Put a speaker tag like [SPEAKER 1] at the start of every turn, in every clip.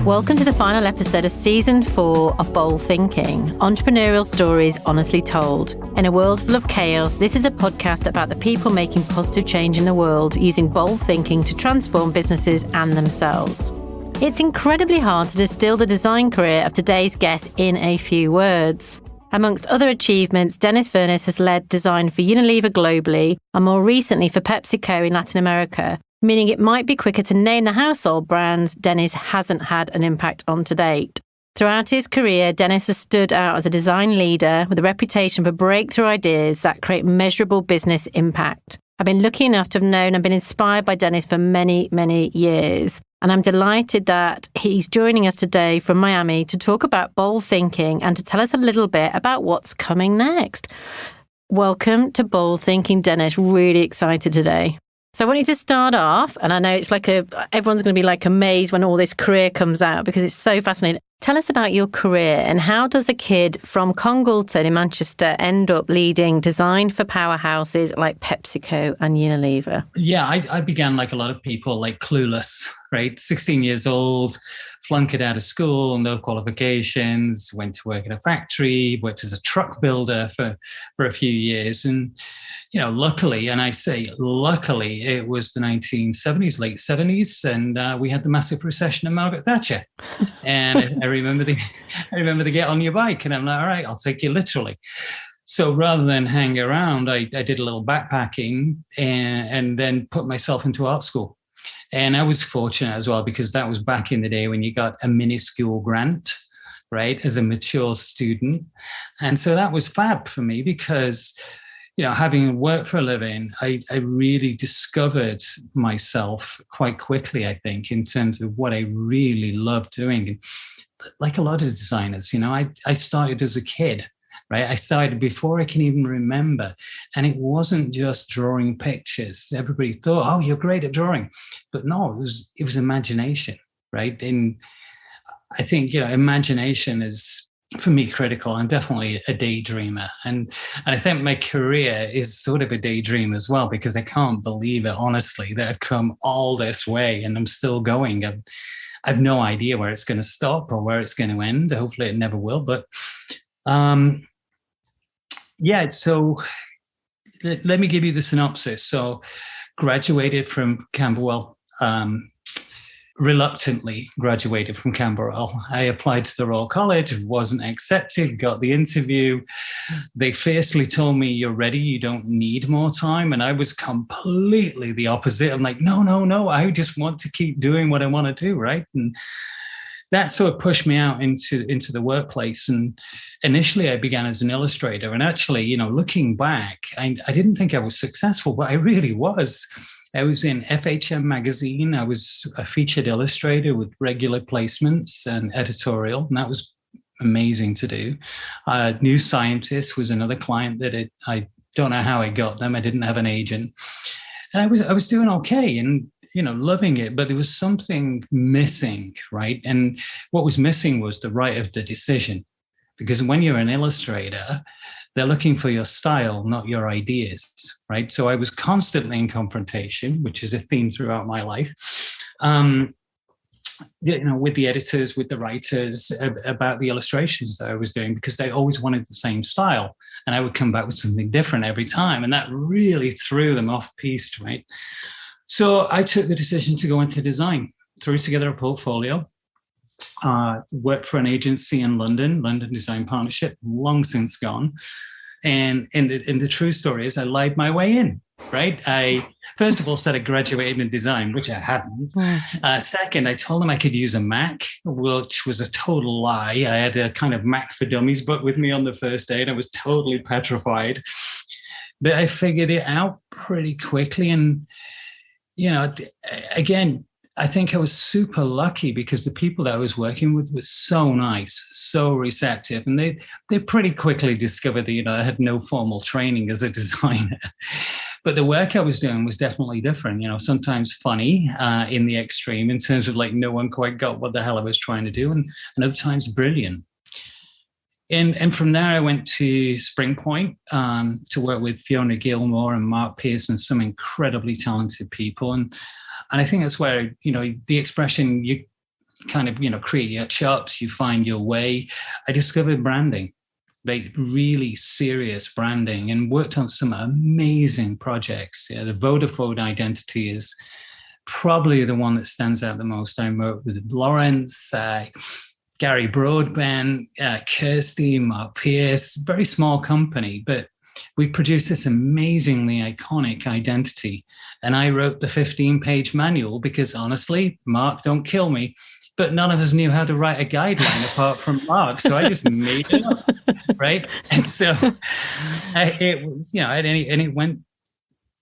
[SPEAKER 1] Welcome to the final episode of Season 4 of Bold Thinking, Entrepreneurial Stories Honestly Told. In a world full of chaos, this is a podcast about the people making positive change in the world using bold thinking to transform businesses and themselves. It's incredibly hard to distill the design career of today's guest in a few words. Amongst other achievements, Dennis Furniss has led design for Unilever globally and more recently for PepsiCo in Latin America, meaning it might be quicker to name the household brands Dennis hasn't had an impact on to date. Throughout his career, Dennis has stood out as a design leader with a reputation for breakthrough ideas that create measurable business impact. I've been lucky enough to have known and been inspired by Dennis for many, many years. And I'm delighted that he's joining us today from Miami to talk about bold thinking and to tell us a little bit about what's coming next. Welcome to Bold Thinking, Dennis. Really excited today. So I want you to start off, and I know it's like everyone's going to be like amazed when all this career comes out because it's so fascinating. Tell us about your career and how does a kid from Congleton in Manchester end up leading design for powerhouses like PepsiCo and Unilever?
[SPEAKER 2] Yeah, I began like a lot of people, like clueless, right? 16 years old, flunked out of school, no qualifications, went to work in a factory, worked as a truck builder for a few years. And you know, luckily, and I say luckily, it was the 1970s, late 70s, and we had the massive recession of Margaret Thatcher. And I remember the get on your bike, and I'm like, all right, I'll take you literally. So rather than hang around, I did a little backpacking and then put myself into art school. And I was fortunate as well because that was back in the day when you got a minuscule grant, right, as a mature student. And so that was fab for me because you know, having worked for a living, I really discovered myself quite quickly, I think, in terms of what I really love doing. And like a lot of designers, you know, I started as a kid, right? I started before I can even remember. And it wasn't just drawing pictures. Everybody thought, oh, you're great at drawing. But no, it was imagination, right? And I think, you know, imagination is, for me, critical. I'm definitely a daydreamer. And I think my career is sort of a daydream as well, because I can't believe it, honestly, that I've come all this way and I'm still going. I've no idea where it's going to stop or where it's going to end. Hopefully it never will. But yeah, so let me give you the synopsis. So graduated from Camberwell, reluctantly graduated from Camberwell. I applied to the Royal College, wasn't accepted, got the interview. They fiercely told me, you're ready, you don't need more time. And I was completely the opposite. I'm like, no, I just want to keep doing what I want to do, right? And that sort of pushed me out into the workplace. And initially I began as an illustrator. And actually, you know, looking back, I didn't think I was successful, but I really was. I was in FHM magazine. I was a featured illustrator with regular placements and editorial, and that was amazing to do. New Scientist was another client that I don't know how I got them. I didn't have an agent, and I was doing okay and you know loving it, but there was something missing, right? And what was missing was the right of the decision, because when you're an illustrator, they're looking for your style, not your ideas, right? So I was constantly in confrontation, which is a theme throughout my life, you know, with the editors, with the writers about the illustrations that I was doing, because they always wanted the same style. And I would come back with something different every time. And that really threw them off piste, right? So I took the decision to go into design, threw together a portfolio, worked for an agency in London Design Partnership, long since gone. And the true story is I lied my way in, right? I, first of all, said I graduated in design, which I hadn't. Second, I told them I could use a Mac, which was a total lie. I had a kind of Mac for Dummies book with me on the first day, and I was totally petrified. But I figured it out pretty quickly. And, you know, again, I think I was super lucky because the people that I was working with were so nice, so receptive. And they pretty quickly discovered that, you know, I had no formal training as a designer. But the work I was doing was definitely different, you know, sometimes funny in the extreme in terms of like no one quite got what the hell I was trying to do. And other times brilliant. And from there, I went to Spring Point to work with Fiona Gilmore and Mark Pearson, some incredibly talented people. And I think that's where, you know, the expression, kind of, create your chops, you find your way. I discovered branding, like really serious branding, and worked on some amazing projects. The Vodafone identity is probably the one that stands out the most. I worked with Lawrence, Gary Broadbent, Kirsty, Mark Pierce, very small company, but we produced this amazingly iconic identity. And I wrote the 15-page manual because honestly, Mark, don't kill me, but none of us knew how to write a guideline apart from Mark. So I just made it up, right? And so it was, and it went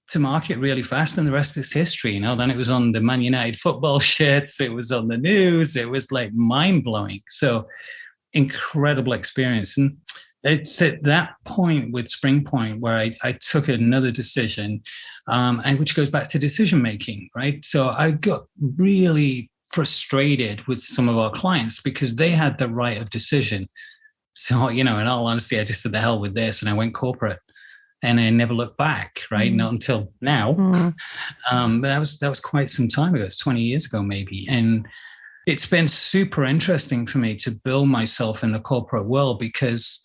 [SPEAKER 2] to market really fast, and the rest is history. Then it was on the Man United football shirts, it was on the news, it was like mind-blowing. So incredible experience. And it's at that point with Spring Point where I took another decision, and which goes back to decision making, right? So I got really frustrated with some of our clients because they had the right of decision. So, in all honesty, I just said the hell with this, and I went corporate. And I never looked back, right? Not until now. But that was quite some time ago. It's 20 years ago, maybe. And it's been super interesting for me to build myself in the corporate world because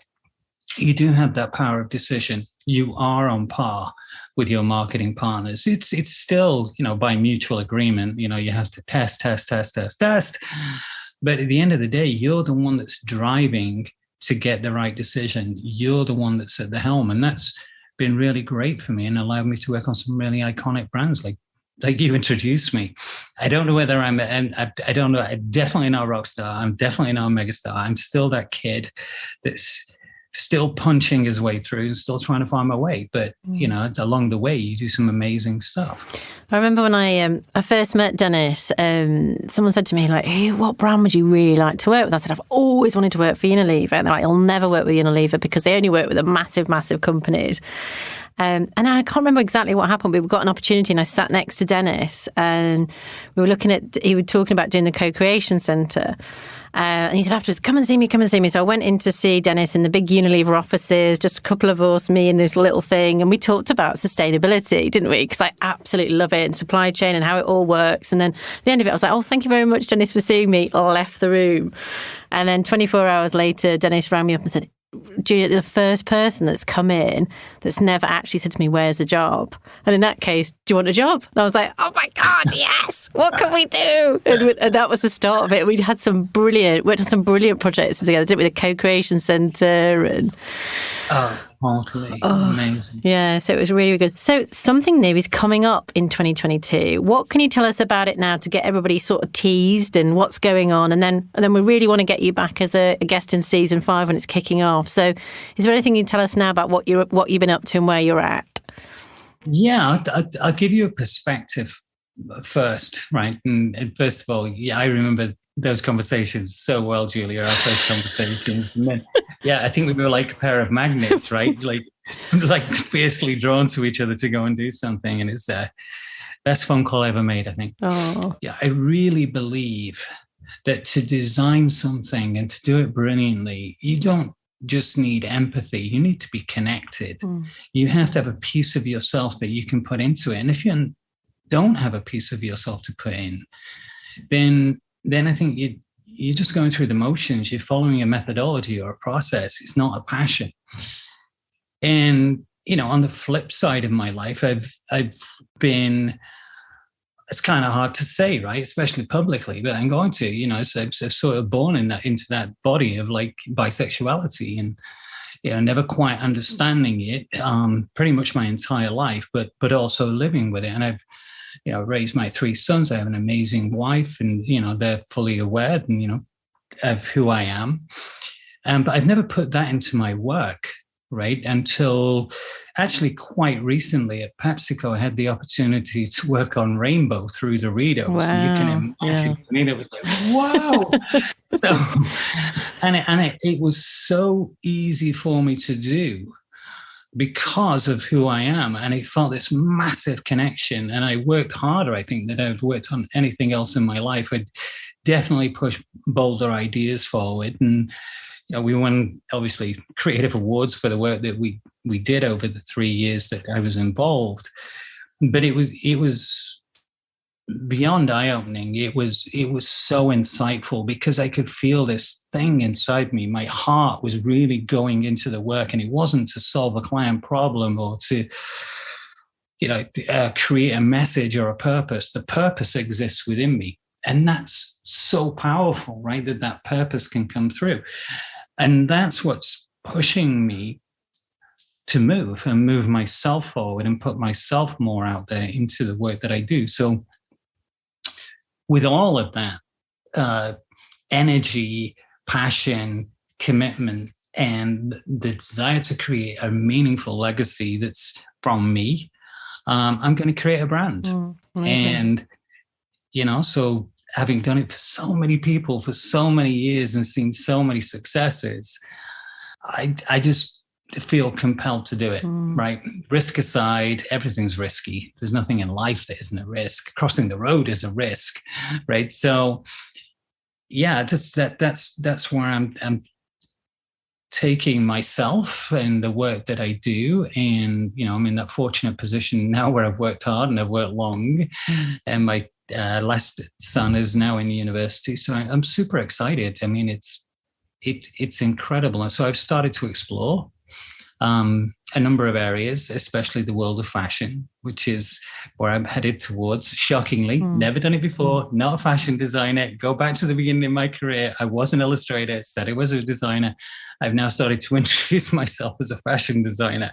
[SPEAKER 2] you do have that power of decision. You are on par with your marketing partners. It's still, by mutual agreement, you have to test. But at the end of the day, you're the one that's driving to get the right decision. You're the one that's at the helm. And that's been really great for me and allowed me to work on some really iconic brands like you introduced me. I don't know whether I don't know. I'm definitely not a rock star. I'm definitely not a megastar. I'm still that kid that's still punching his way through and still trying to find my way. But, along the way, you do some amazing stuff.
[SPEAKER 1] I remember when I first met Dennis, someone said to me, like, hey, what brand would you really like to work with? I said, I've always wanted to work for Unilever. And they're like, you'll never work with Unilever because they only work with the massive, massive companies. And I can't remember exactly what happened, but we got an opportunity and I sat next to Dennis and he was talking about doing the co-creation centre. And he said afterwards, come and see me. So I went in to see Dennis in the big Unilever offices, just a couple of us, me and this little thing. And we talked about sustainability, didn't we? Because I absolutely love it, and supply chain and how it all works. And then at the end of it, I was like, oh, thank you very much, Dennis, for seeing me. Left the room. And then 24 hours later, Dennis rang me up and said, Julia, the first person that's come in that's never actually said to me, where's the job? And in that case, do you want a job? And I was like, oh my God, yes, what can we do? And that was the start of it. We'd had worked on some brilliant projects together, didn't we? The co-creation centre and...
[SPEAKER 2] Amazing.
[SPEAKER 1] Yeah, so it was really, really good. So something new is coming up in 2022. What can you tell us about it now to get everybody sort of teased and what's going on? And then we really want to get you back as a guest in season 5 when it's kicking off. So is there anything you can tell us now about what you've been up to and where you're at?
[SPEAKER 2] Yeah, I'll give you a perspective first, right? And first of all, I remember those conversations so well, Julia, our first conversations. And then, I think we were like a pair of magnets, right? like fiercely drawn to each other to go and do something. And it's the best phone call I ever made, I think.
[SPEAKER 1] Oh.
[SPEAKER 2] Yeah, I really believe that to design something and to do it brilliantly, you don't just need empathy. You need to be connected. You have to have a piece of yourself that you can put into it. And if you don't have a piece of yourself to put in, then I think you're just going through the motions. You're following a methodology or a process. It's not a passion. And, on the flip side of my life, I've been, it's kind of hard to say, right? Especially publicly, but I'm going to, so I've sort of born into that body of like bisexuality and, never quite understanding it pretty much my entire life, but also living with it. And I've, raised my 3 sons. I have an amazing wife and, they're fully aware and, of who I am. But I've never put that into my work, right? Until actually quite recently at PepsiCo, I had the opportunity to work on Rainbow through the Doritos. Wow. And you can imagine, I mean, it was like, wow. It was so easy for me to do because of who I am. And it felt this massive connection. And I worked harder, I think, than I'd worked on anything else in my life. I'd definitely push bolder ideas forward. And, we won, obviously, creative awards for the work that we did over the 3 years that I was involved. But it was beyond eye-opening. It was so insightful because I could feel this thing inside me. My heart was really going into the work, and it wasn't to solve a client problem or to create a message or a purpose. The purpose exists within me, and that's so powerful, right? That purpose can come through, and that's what's pushing me to move myself forward and put myself more out there into the work that I do. So with all of that energy, passion, commitment, and the desire to create a meaningful legacy that's from me, I'm going to create a brand. And, so having done it for so many people for so many years and seen so many successes, I just feel compelled to do it, right? Risk aside, everything's risky. There's nothing in life that isn't a risk. Crossing the road is a risk, right? So, yeah, that's where I'm taking myself and the work that I do. And, I'm in that fortunate position now where I've worked hard and I've worked long, and my last son is now in university. So I'm super excited. I mean, it's incredible. And so I've started to explore a number of areas, especially the world of fashion, which is where I'm headed towards. Shockingly, never done it before, not a fashion designer. Go back to the beginning of my career. I was an illustrator, said I was a designer. I've now started to introduce myself as a fashion designer.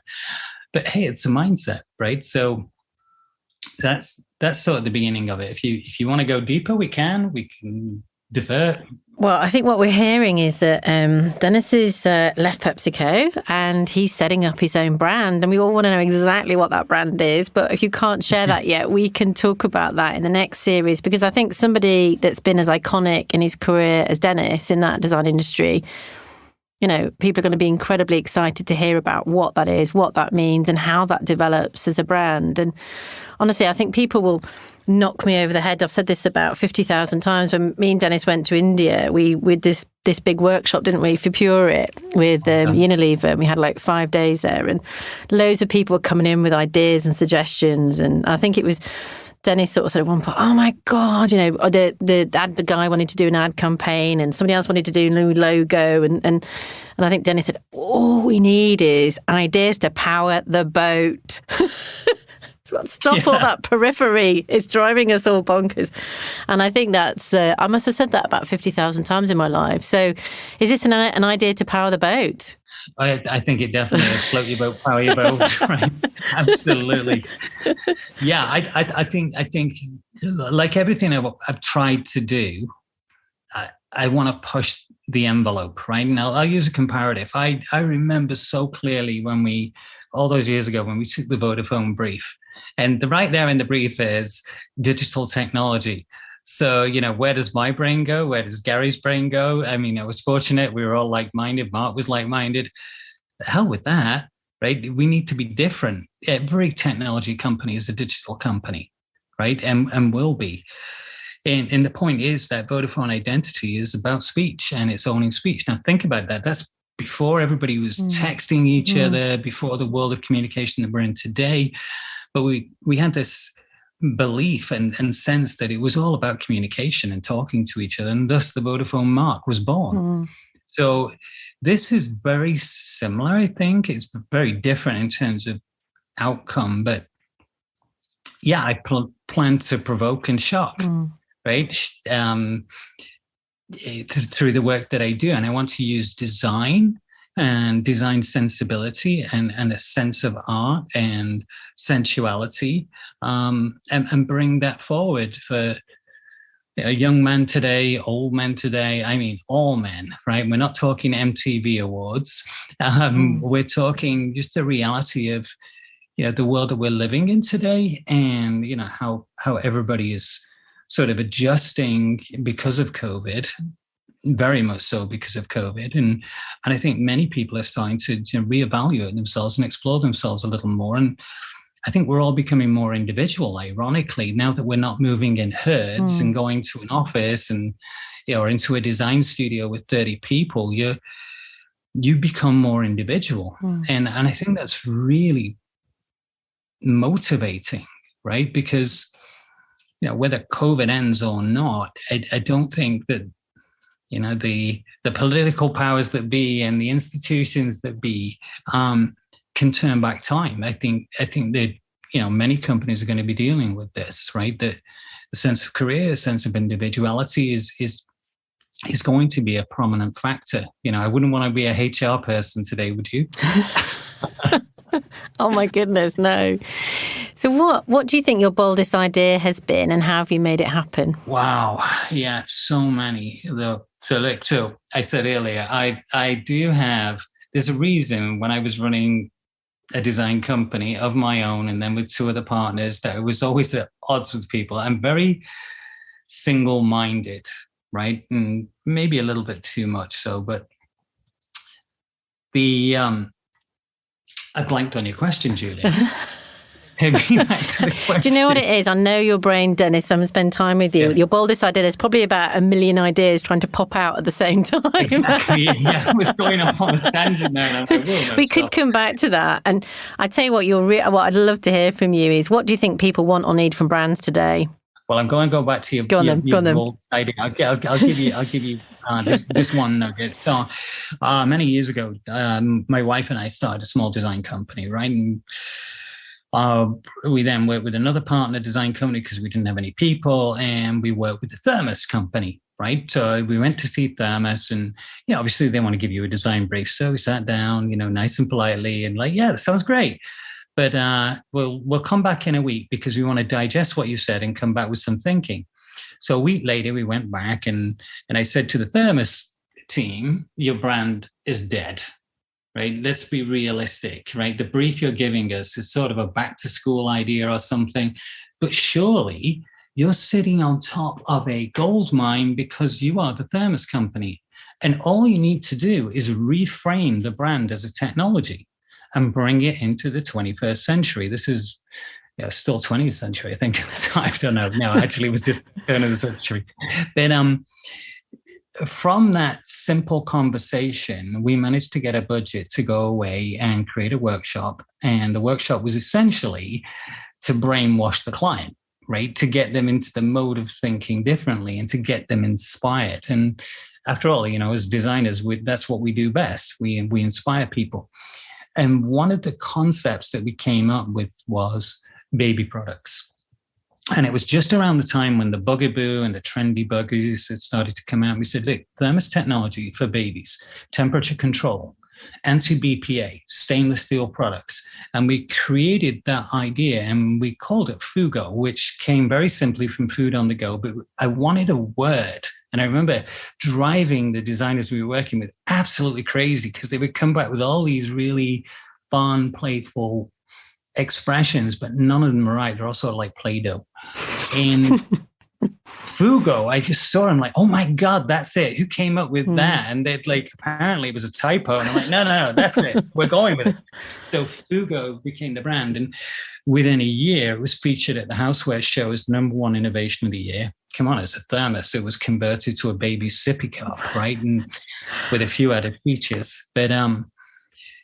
[SPEAKER 2] But hey, it's a mindset, right? So that's sort of the beginning of it. If you want to go deeper, we can defer.
[SPEAKER 1] Well, I think what we're hearing is that Dennis has left PepsiCo and he's setting up his own brand, and we all want to know exactly what that brand is. But if you can't share that yet, we can talk about that in the next series, because I think somebody that's been as iconic in his career as Dennis in that design industry, people are going to be incredibly excited to hear about what that is, what that means, and how that develops as a brand. And honestly, I think people will knock me over the head. I've said this about 50,000 times. When me and Dennis went to India, we did this big workshop, didn't we, for Pure with Unilever. And we had like 5 days there, and loads of people were coming in with ideas and suggestions. And I think it was Dennis sort of said at one point, "Oh my God, the guy wanted to do an ad campaign, and somebody else wanted to do a new logo." And I think Dennis said, "All we need is ideas to power the boat." Stop all that periphery. It's driving us all bonkers. And I think that's, I must have said that about 50,000 times in my life. So is this an idea to power the boat?
[SPEAKER 2] I think it definitely is. Float your boat, power your boat, right? Absolutely. Yeah, I think like everything I've tried to do, I want to push the envelope, right? Now, I'll use a comparative. I remember so clearly all those years ago, when we took the Vodafone brief. And right there in the brief is digital technology. So, where does my brain go? Where does Gary's brain go? I mean, I was fortunate. We were all like-minded. Mark was like-minded. The hell with that, right? We need to be different. Every technology company is a digital company, right? And will be. And the point is that Vodafone identity is about speech, and it's owning speech. Now, think about that. That's before everybody was texting each other, before the world of communication that we're in today. But we had this belief and sense that it was all about communication and talking to each other, and thus the Vodafone mark was born. So this is very similar, I think. It's very different in terms of outcome, but yeah, I plan to provoke and shock, right? Through the work that I do. And I want to use design and design sensibility and a sense of art and sensuality, and bring that forward for a young man today, old men today. I mean, all men, right? We're not talking MTV awards. We're talking just the reality of, the world that we're living in today, and, how everybody is sort of adjusting because of COVID. Very much so because of COVID. And I think many people are starting to reevaluate themselves and explore themselves a little more. And I think we're all becoming more individual, ironically, now that we're not moving in herds and going to an office and, or into a design studio with 30 people, you become more individual. And I think that's really motivating, right? Because whether COVID ends or not, I don't think that, the political powers that be and the institutions that be can turn back time. I think that, many companies are going to be dealing with this, right? That the sense of career, sense of individuality is going to be a prominent factor. I wouldn't want to be a HR person today, would you?
[SPEAKER 1] Oh my goodness, no. So what do you think your boldest idea has been, and how have you made it happen?
[SPEAKER 2] Wow. Yeah, so many. So I said earlier, I do have, there's a reason when I was running a design company of my own and then with two other partners that I was always at odds with people. I'm very single-minded, right? And maybe a little bit too much so, but I blanked on your question, Julia. Do you know
[SPEAKER 1] what it is? I know your brain, Dennis. I'm going to spend time with you. Yeah. Your boldest idea, there's probably about a million ideas trying to pop out at the same time.
[SPEAKER 2] Exactly. Yeah, I was going off on a tangent there.
[SPEAKER 1] We could come back to that. And I tell you what, what I'd love to hear from you is, what do you think people want or need from brands today?
[SPEAKER 2] Well, I'm going to go back to your bold idea. I'll give you this one nugget. So, many years ago, my wife and I started a small design company, right? And we then worked with another partner design company because we didn't have any people, and we worked with the Furniss company, right? So we went to see Furniss, and obviously they want to give you a design brief. So we sat down, nice and politely, and yeah, that sounds great. But we'll come back in a week because we want to digest what you said and come back with some thinking. So a week later, we went back and I said to the Furniss team, your brand is dead, right? Let's be realistic, right? The brief you're giving us is sort of a back to school idea or something, but surely you're sitting on top of a gold mine because you are the Furniss company. And all you need to do is reframe the brand as a technology and bring it into the 21st century. This is still 20th century, I think. I don't know. No, actually, it was just the turn of the century. But from that simple conversation, we managed to get a budget to go away and create a workshop. And the workshop was essentially to brainwash the client, right? To get them into the mode of thinking differently and to get them inspired. And after all, as designers, that's what we do best. We inspire people. And one of the concepts that we came up with was baby products. And it was just around the time when the bugaboo and the trendy buggies had started to come out. We said, look, Thermos technology for babies, temperature control, anti-BPA, stainless steel products. And we created that idea and we called it Fugo, which came very simply from food on the go. But I wanted a word. And I remember driving the designers we were working with absolutely crazy because they would come back with all these really fun, playful expressions, but none of them were right. They're all sort of like Play-Doh. And Fugo, I just saw him like, oh my God, that's it. Who came up with that? And they'd apparently it was a typo. And I'm like, no, that's it. We're going with it. So Fugo became the brand. And within a year, it was featured at the Houseware Show as #1 innovation of the year. Come on, it's a thermos. It was converted to a baby's sippy cup, right? And with a few added features. But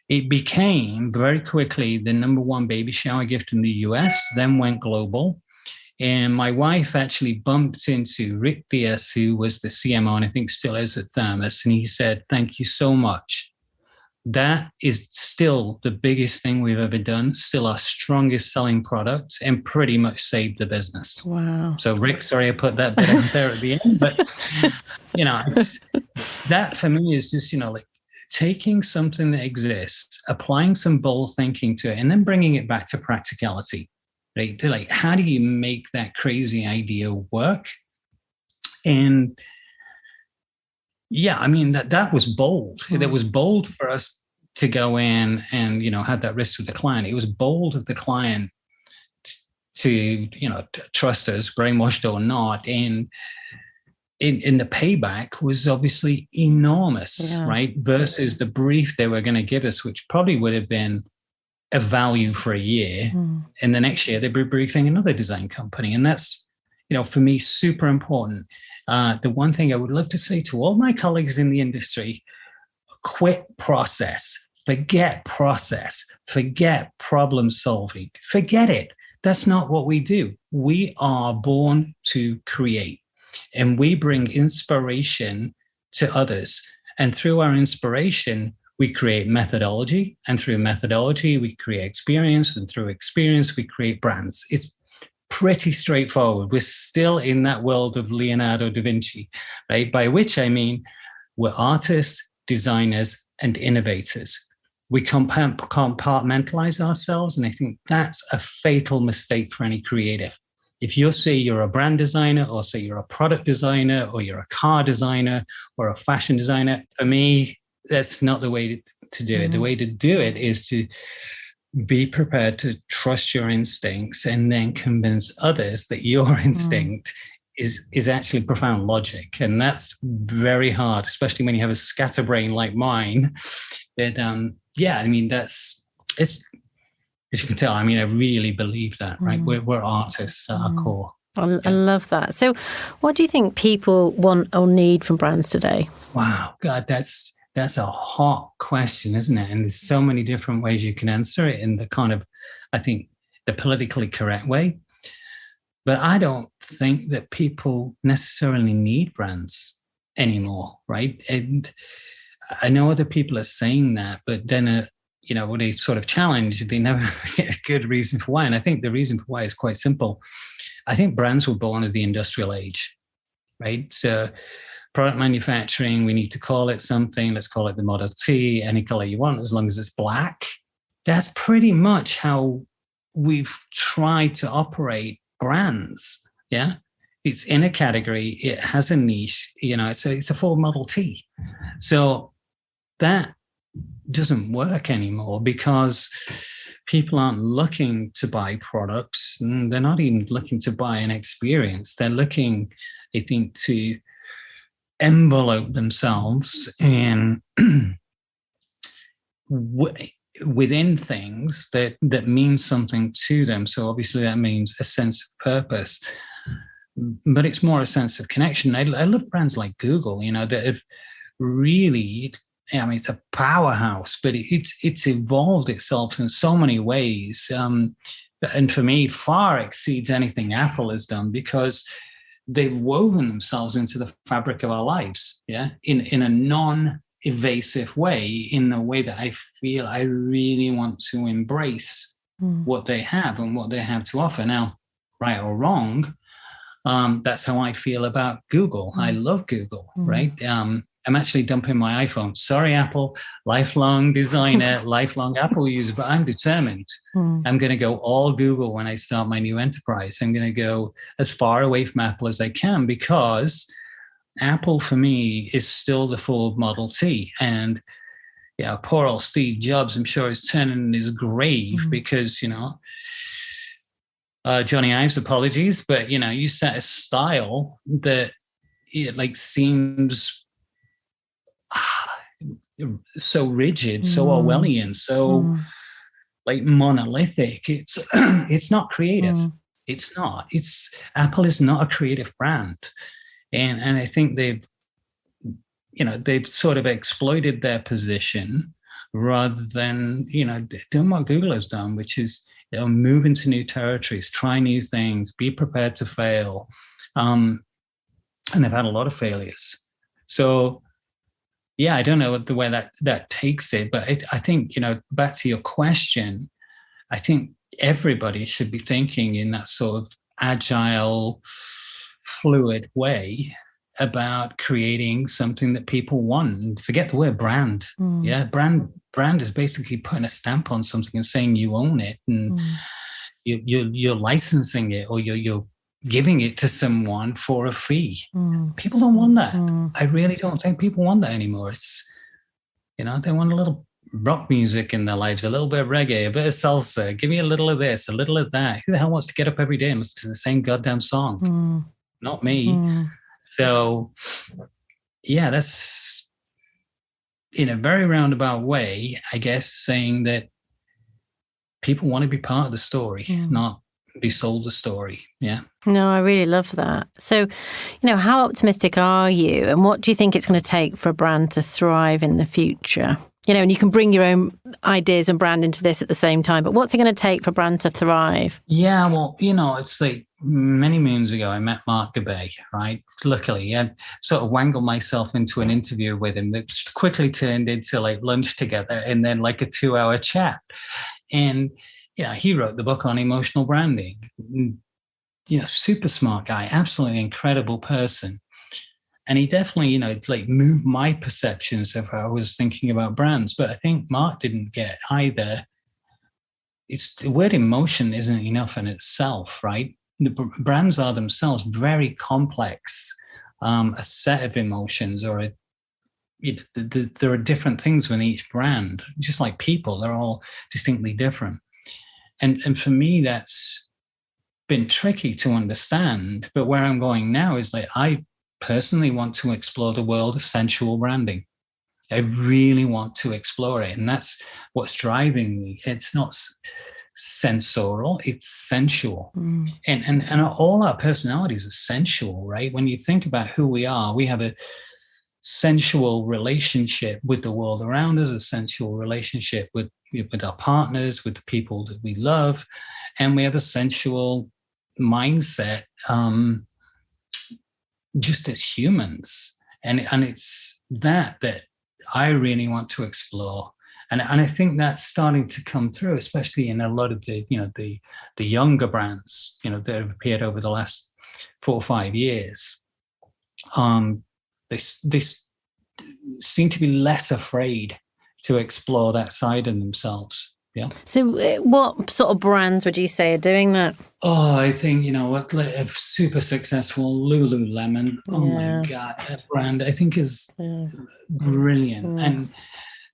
[SPEAKER 2] it became very quickly the #1 baby shower gift in the US, then went global. And my wife actually bumped into Rick Diaz, who was the CMO and I think still is at Thermos. And he said, thank you so much. That is still the biggest thing we've ever done, still our strongest selling product, and pretty much saved the business.
[SPEAKER 1] Wow.
[SPEAKER 2] So Rick, sorry I put that bit out there at the end, but that for me is just, taking something that exists, applying some bold thinking to it, and then bringing it back to practicality, right? How do you make that crazy idea work? And yeah, I mean, that was bold. That was bold for us to go in and, have that risk with the client. It was bold of the client to trust us, brainwashed or not. And in the payback was obviously enormous, right? Versus the brief they were going to give us, which probably would have been a value for a year. And the next year they'd be briefing another design company. And that's, for me, super important. The one thing I would love to say to all my colleagues in the industry, quit process, forget problem solving, forget it. That's not what we do. We are born to create, and we bring inspiration to others. And through our inspiration, we create methodology. And through methodology, we create experience. And through experience, we create brands. It's pretty straightforward. We're still in that world of Leonardo da Vinci, right? By which I mean we're artists, designers, and innovators. We compartmentalize ourselves, and I think that's a fatal mistake for any creative. If you say you're a brand designer, or say you're a product designer, or you're a car designer, or a fashion designer, for me, that's not the way to do it. The way to do it is to be prepared to trust your instincts and then convince others that your instinct is actually profound logic. And that's very hard, especially when you have a scatterbrain like mine. That I mean, it's, as you can tell, I mean, I really believe that, right? We're artists at our core.
[SPEAKER 1] I love that. So what do you think people want or need from brands today?
[SPEAKER 2] Wow, God, that's a hot question, isn't it? And there's so many different ways you can answer it in the kind of, I think, the politically correct way. But I don't think that people necessarily need brands anymore, right? And I know other people are saying that, but then, when they sort of challenge, they never get a good reason for why. And I think the reason for why is quite simple. I think brands were born of the industrial age, right? So product manufacturing, we need to call it something. Let's call it the Model T, any color you want, as long as it's black. That's pretty much how we've tried to operate brands. Yeah. It's in a category. It has a niche, it's a Ford Model T. So that doesn't work anymore because people aren't looking to buy products, and they're not even looking to buy an experience. They're looking, I think, to envelope themselves in within things that mean something to them. So obviously that means a sense of purpose, but it's more a sense of connection. I love brands like Google, that have really, it's a powerhouse, but it's evolved itself in so many ways. And for me, far exceeds anything Apple has done, because they've woven themselves into the fabric of our lives, in a non-evasive way, in a way that I feel I really want to embrace what they have and what they have to offer. Now, right or wrong, that's how I feel about Google. I love Google, right? I'm actually dumping my iPhone. Sorry, Apple, lifelong designer, lifelong Apple user, but I'm determined. I'm going to go all Google when I start my new enterprise. I'm going to go as far away from Apple as I can, because Apple for me is still the Ford Model T. And poor old Steve Jobs, I'm sure, is turning in his grave because, Johnny Ives, apologies, but, you set a style that seems so rigid, so Orwellian, so monolithic. It's not creative. It's not. Apple is not a creative brand, and I think they've sort of exploited their position rather than doing what Google has done, which is move into new territories, try new things, be prepared to fail, and they've had a lot of failures. So. Yeah, I don't know the way that takes it, but I think, back to your question, I think everybody should be thinking in that sort of agile, fluid way about creating something that people want. And forget the word brand. Yeah, brand is basically putting a stamp on something and saying you own it, and you're licensing it, or you're giving it to someone for a fee. People don't want that. I really don't think people want that anymore. It's, they want a little rock music in their lives, a little bit of reggae, a bit of salsa. Give me a little of this, a little of that. Who the hell wants to get up every day and listen to the same goddamn song? Not me. So, that's in a very roundabout way, I guess, saying that people want to be part of the story, not be sold the story. Yeah.
[SPEAKER 1] No, I really love that. So, how optimistic are you, and what do you think it's going to take for a brand to thrive in the future? And you can bring your own ideas and brand into this at the same time. But what's it going to take for brand to thrive?
[SPEAKER 2] Yeah, well, it's like many moons ago, I met Mark Gabay, right? Luckily, I sort of wangled myself into an interview with him that quickly turned into like lunch together and then like a 2-hour chat. And, he wrote the book on emotional branding. Super smart guy, absolutely incredible person. And he definitely, like moved my perceptions of how I was thinking about brands. But I think Mark didn't get either. It's the word emotion isn't enough in itself, right? The brands are themselves very complex, a set of emotions, or there are different things within each brand. Just like people, they're all distinctly different. And for me, that's been tricky to understand. But where I'm going now is like I personally want to explore the world of sensual branding. I really want to explore it. And that's what's driving me. It's not sensorial, it's sensual. And all our personalities are sensual, right? When you think about who we are, we have a sensual relationship with the world around us, a sensual relationship with our partners, with the people that we love. And we have a sensual mindset, just as humans, and it's that I really want to explore, and I think that's starting to come through, especially in a lot of the the younger brands that have appeared over the last 4 or 5 years. They seem to be less afraid to explore that side of themselves. Yeah.
[SPEAKER 1] So what sort of brands would you say are doing that?
[SPEAKER 2] Oh, I think, a super successful Lululemon. Oh my God, that brand I think is brilliant. And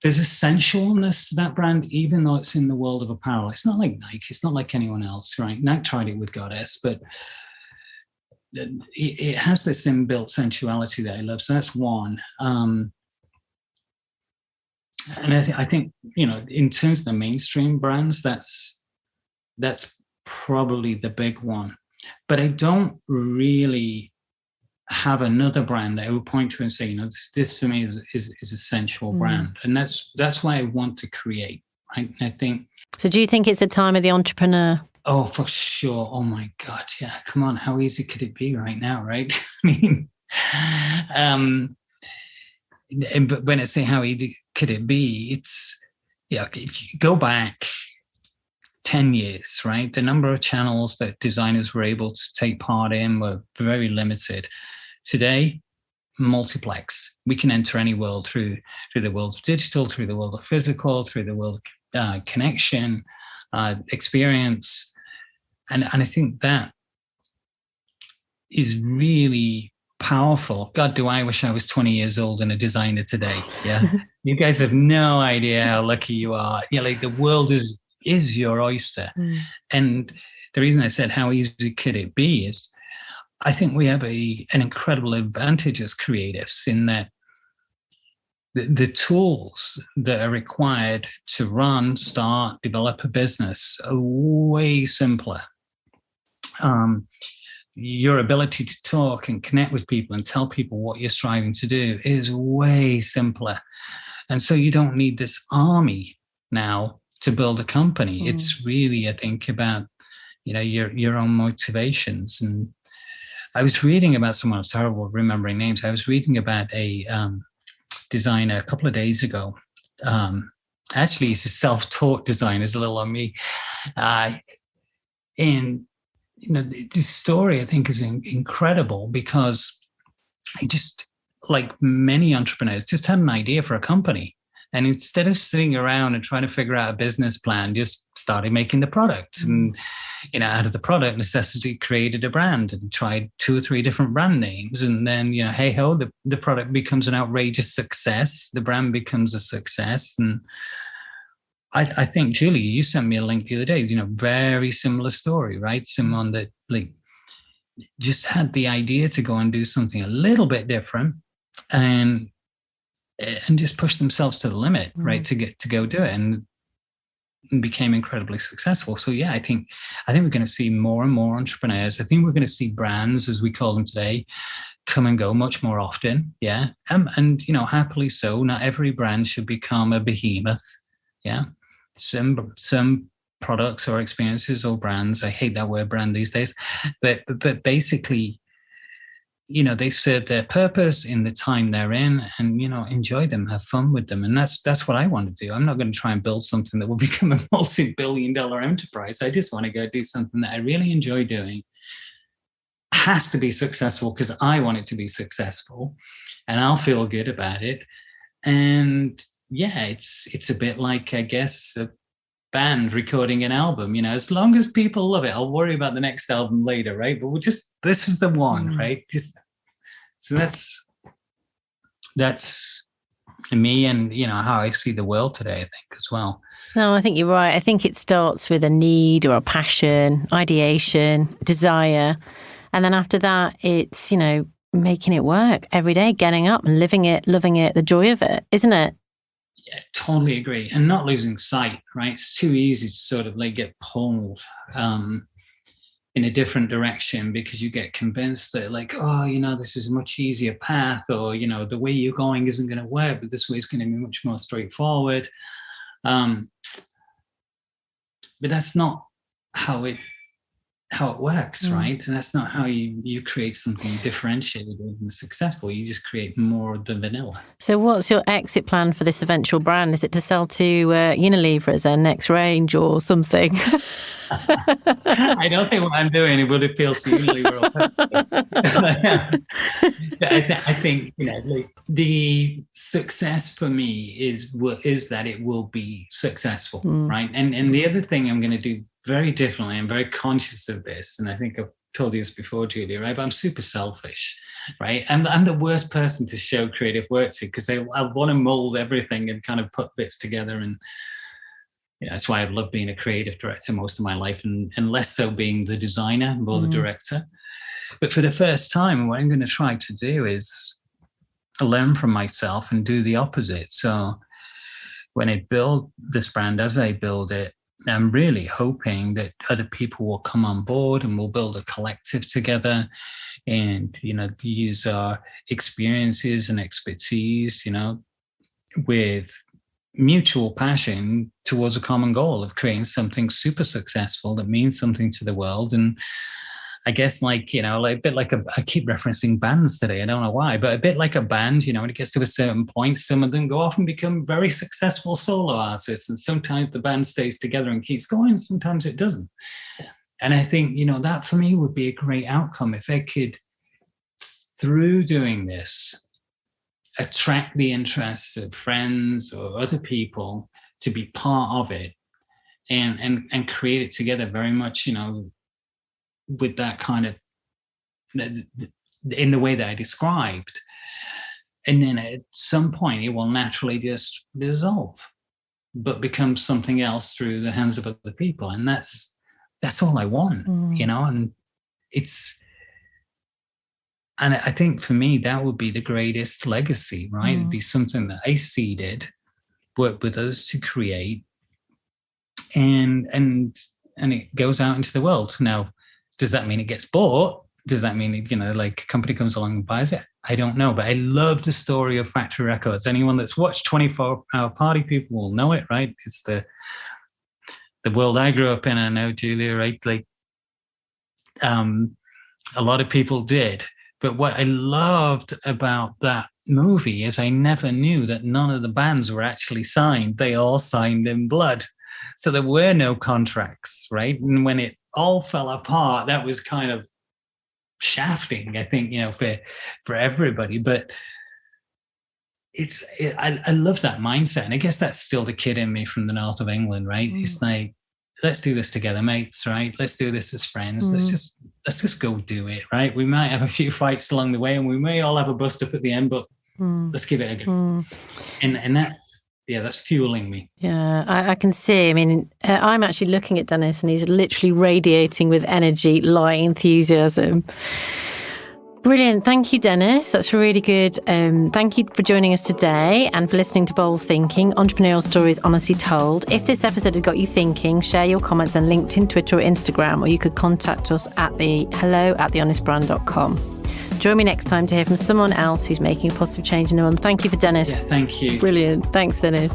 [SPEAKER 2] there's a sensualness to that brand, even though it's in the world of apparel. It's not like Nike. It's not like anyone else, right? Nike tried it with Goddess, but it has this inbuilt sensuality that I love. So that's one. And I think in terms of the mainstream brands, that's probably the big one. But I don't really have another brand that I would point to and say, this for me is a sensual brand, and that's why I want to create. Right? And I think.
[SPEAKER 1] So, do you think it's a time of the entrepreneur?
[SPEAKER 2] Oh, for sure. Oh my God, yeah. Come on, how easy could it be right now, right? I mean, but when I say how easy could it be, it's if you go back 10 years, right? The number of channels that designers were able to take part in were very limited. Today, multiplex. We can enter any world through the world of digital, through the world of physical, through the world of connection, experience. And I think that is really powerful. God, do I wish I was 20 years old and a designer today. Yeah. You guys have no idea how lucky you are. Yeah, like the world is your oyster. And the reason I said how easy could it be is I think we have an incredible advantage as creatives in that the tools that are required to run, start, develop a business are way simpler. Your ability to talk and connect with people and tell people what you're striving to do is way simpler. And so you don't need this army now to build a company. It's really, I think, about, your own motivations. And I was reading about someone, I was terrible at remembering names. I was reading about a designer a couple of days ago. Actually, he's a self-taught designer, it's a little on me. And this story, I think, is incredible because he just, like many entrepreneurs, just had an idea for a company. And instead of sitting around and trying to figure out a business plan, just started making the product. And, out of the product necessity, created a brand and tried 2 or 3 different brand names. And then, hey ho, the product becomes an outrageous success. The brand becomes a success. And I think, Julie, you sent me a link the other day, very similar story, right? Someone that just had the idea to go and do something a little bit different and just push themselves to the limit, right? To go do it. And and became incredibly successful. So yeah, I think we're going to see more and more entrepreneurs. I think we're going to see brands, as we call them today, come and go much more often. Yeah. And happily so. Not every brand should become a behemoth. Yeah. Some products or experiences or brands, I hate that word brand these days, but basically, they serve their purpose in the time they're in, and, enjoy them, have fun with them. And that's what I want to do. I'm not going to try and build something that will become a multi-billion-dollar enterprise. I just want to go do something that I really enjoy doing. Has to be successful because I want it to be successful, and I'll feel good about it. And yeah, it's a bit like, I guess, a band recording an album. As long as people love it, I'll worry about the next album later, right? But this is the one, right? So that's me, and how I see the world today, I think, as well.
[SPEAKER 1] No, I think you're right. I think it starts with a need or a passion, ideation, desire. And then after that, it's, making it work every day, getting up and living it, loving it, the joy of it, isn't it?
[SPEAKER 2] Yeah, totally agree. And not losing sight, right? It's too easy to sort of get pulled in a different direction because you get convinced that this is a much easier path, or, the way you're going isn't going to work, but this way is going to be much more straightforward. But that's not how it works, right? And that's not how you create something differentiated and successful. You just create more of the vanilla.
[SPEAKER 1] So what's your exit plan for this eventual brand? Is it to sell to Unilever as their next range or something?
[SPEAKER 2] I don't think what I'm doing would appeal to Unilever or Pepsi. I think the success for me is that it will be successful, right? And the other thing I'm going to do very differently, I'm very conscious of this, and I think I've told you this before, Julia, right? But I'm super selfish, right? I'm the worst person to show creative work to, because I want to mold everything and kind of put bits together. And that's why I've loved being a creative director most of my life, and less so being the designer, more the director. But for the first time, what I'm going to try to do is learn from myself and do the opposite. So when I build this brand, as I build it, I'm really hoping that other people will come on board and we'll build a collective together and, use our experiences and expertise, with mutual passion towards a common goal of creating something super successful that means something to the world. And I guess a bit like I keep referencing bands today. I don't know why, but a bit like a band, when it gets to a certain point, some of them go off and become very successful solo artists. And sometimes the band stays together and keeps going. Sometimes it doesn't. And I think, that for me would be a great outcome if I could, through doing this, attract the interests of friends or other people to be part of it and create it together very much, with that kind of, in the way that I described. And then at some point it will naturally just dissolve, but become something else through the hands of other people. And that's all I want, and and I think for me, that would be the greatest legacy, right? It'd be something that I seeded, worked with us to create, and it goes out into the world. Now, does that mean it gets bought? Does that mean, a company comes along and buys it? I don't know. But I love the story of Factory Records. Anyone that's watched 24-Hour Party People will know it, right? It's the world I grew up in. I know, Julia, right? A lot of people did. But what I loved about that movie is I never knew that none of the bands were actually signed. They all signed in blood. So there were no contracts, right? And when it all fell apart, that was kind of shafting, I think, for everybody. But I love that mindset. And I guess that's still the kid in me from the north of England, right? It's like, let's do this together, mates, right? Let's do this as friends. Let's just go do it, right? We might have a few fights along the way and we may all have a bust up at the end, but let's give it a go. And that's fueling me.
[SPEAKER 1] Yeah, I can see. I mean, I'm actually looking at Dennis and he's literally radiating with energy, light, enthusiasm. Brilliant. Thank you, Dennis. That's really good. Thank you for joining us today and for listening to Bold Thinking, Entrepreneurial Stories Honestly Told. If this episode has got you thinking, share your comments on LinkedIn, Twitter or Instagram, or you could contact us at the hello@thehonestbrand.com. Join me next time to hear from someone else who's making a positive change in the world. Thank you for Dennis.
[SPEAKER 2] Yeah, thank you.
[SPEAKER 1] Brilliant. Thanks, Dennis.